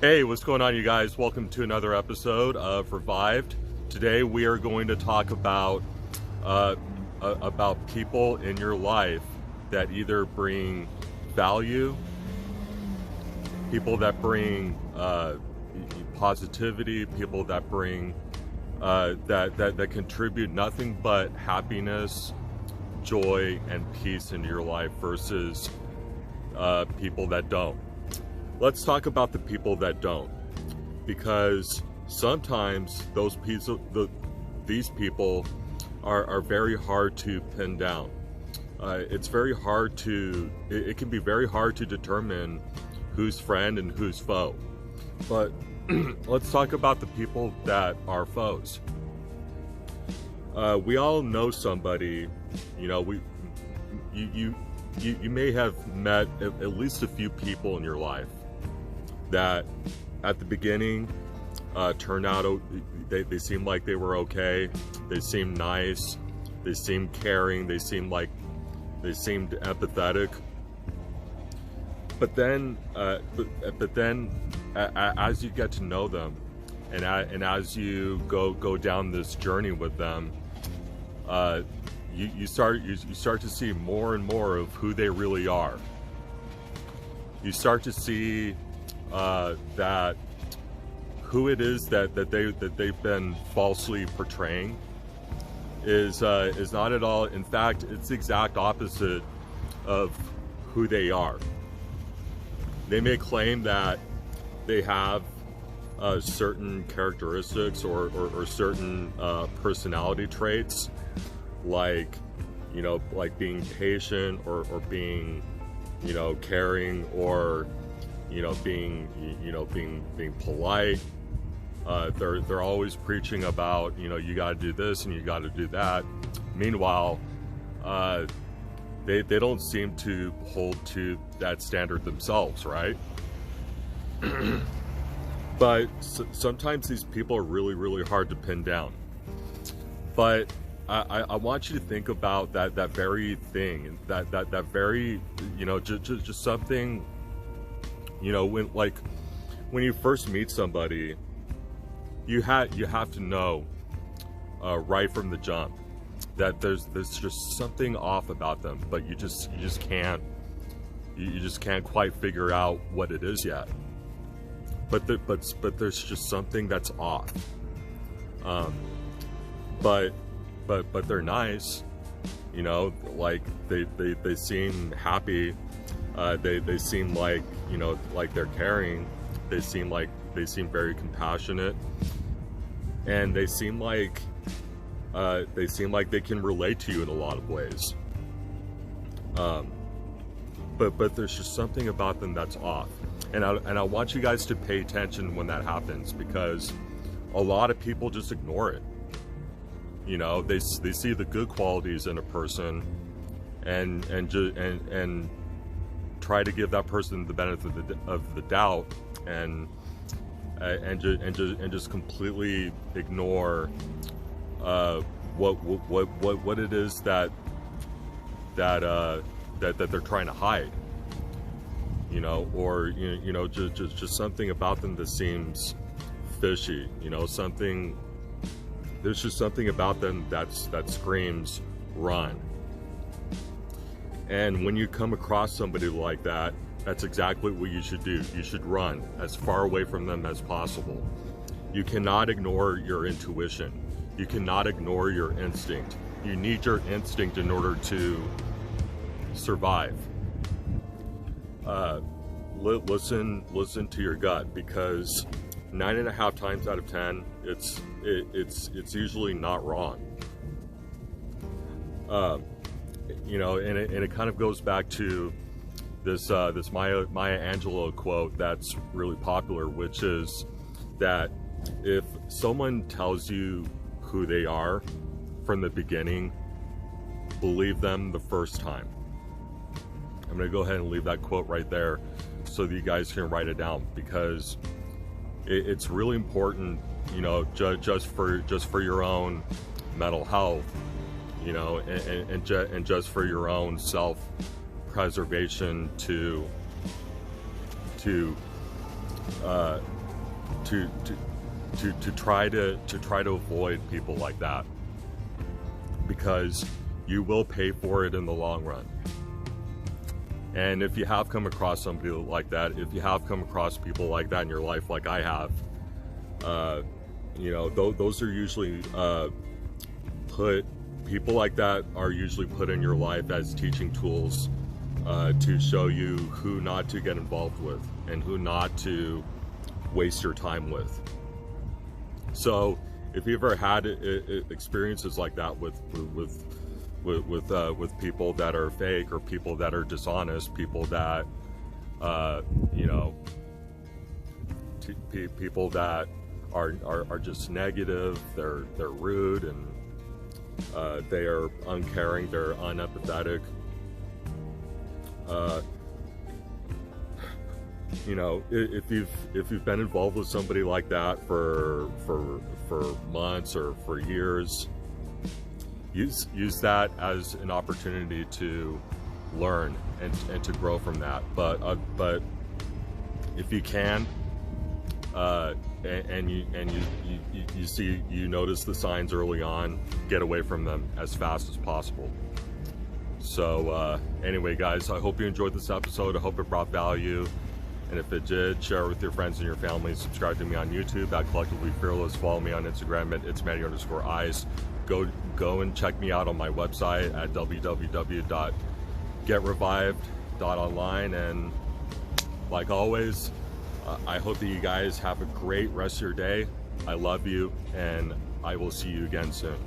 Hey, what's going on, you guys? Welcome to another episode of Revived. Today we are going to talk about people in your life that either bring value, people that bring positivity, people that bring that contribute nothing but happiness, joy, and peace into your life versus people that don't. Let's talk about the people that don't, because sometimes these people are very hard to pin down. It can be very hard to determine who's friend and who's foe. But let's talk about the people that are foes. We all know somebody, you may have met at least a few people in your life that at the beginning turned out, they seemed like they were okay, they seemed nice, they seemed caring, they seemed empathetic. But then as you get to know them, and as you go down this journey with them, you start to see more and more of who they really are. You start to see that who it is that they've been falsely portraying is not at all. In fact, it's the exact opposite of who they are. They may claim that they have certain characteristics or certain personality traits, like being patient or being caring, or being polite. They're always preaching about you got to do this and you got to do that. Meanwhile, they don't seem to hold to that standard themselves, right? But sometimes these people are really hard to pin down. But I want you to think about that very thing, that very just something. When you first meet somebody, you have to know right from the jump that there's just something off about them, but you just can't quite figure out what it is yet. But there's just something that's off. But they're nice, like they seem happy. They seem like they're caring. They seem very compassionate, and they seem like they can relate to you in a lot of ways. But there's just something about them that's off, and I want you guys to pay attention when that happens, because a lot of people just ignore it. They see the good qualities in a person, and try to give that person the benefit of the doubt, and just completely ignore what it is that they're trying to hide, or just something about them that seems fishy. There's just something about them that screams run. And when you come across somebody like that, that's exactly what you should do. You should run as far away from them as possible. You cannot ignore your intuition. You cannot ignore your instinct. You need your instinct in order to survive. Listen to your gut, because 9.5 times out of 10, it's usually not wrong. And it kind of goes back to this Maya Angelou quote that's really popular, which is that if someone tells you who they are from the beginning, believe them the first time. I'm going to go ahead and leave that quote right there so that you guys can write it down, because it's really important, just for your own mental health, and just for your own self-preservation to to try to avoid people like that, because you will pay for it in the long run. And if you have come across somebody like that, if you have come across people like that in your life, like I have, you know, those are usually people like that are usually put in your life as teaching tools to show you who not to get involved with and who not to waste your time with. So if you've ever had experiences like that with people that are fake, or people that are dishonest, people that you know, people that are just negative, they're rude, and they are uncaring, they're unempathetic. You know, if you've been involved with somebody like that for months or for years, use that as an opportunity to learn and to grow from that. But if you can, and you notice the signs early on, get away from them as fast as possible. So anyway, guys, I hope you enjoyed this episode. I hope it brought value. And if it did, share it with your friends and your family. Subscribe to me on YouTube at Collectively Fearless. Follow me on Instagram at itsmanny_eyes. Go and check me out on my website at www.getrevived.online. And like always, I hope that you guys have a great rest of your day. I love you, and I will see you again soon.